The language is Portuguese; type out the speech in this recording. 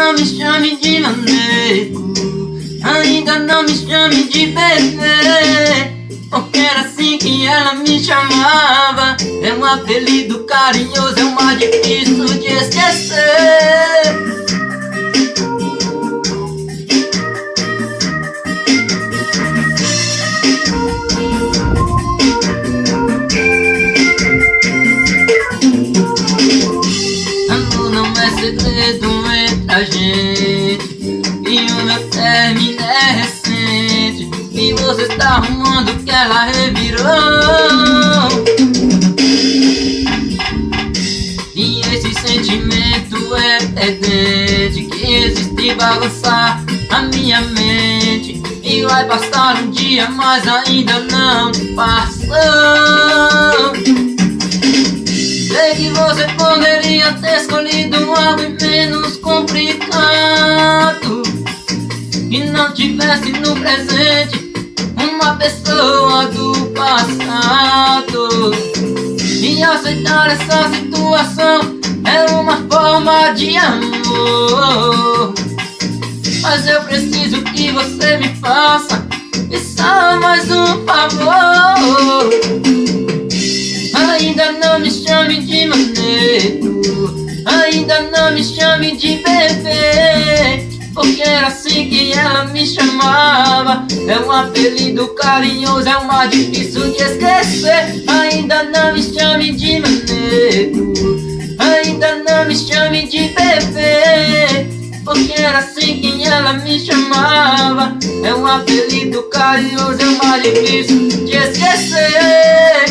não me chame de maneco, ainda não me chame de bebê, porque era assim que ela me chamava. É um apelido carinhoso, é o mais difícil de esquecer. Amor não é segredo entre a gente, e o meu término é recente, e você está arrumando que ela revirou. E esse sentimento é perdente, que existe bagunçar a minha mente, e vai passar um dia, mas ainda não passou. Sei que você poderia ter escolhido algo menos complicado, que não tivesse no presente uma pessoa do passado. E aceitar essa situação é uma forma de amor, mas eu preciso que você me faça só mais um favor. Ainda não me chame de maneiro, ainda não me chame de bebê, porque era assim que ela me chamava. É um apelido carinhoso, é o mais difícil de esquecer. Ainda não me chame de maneiro, ainda não me chame de bebê, porque era assim que ela me chamava. É um apelido carinhoso, é o mais difícil de esquecer.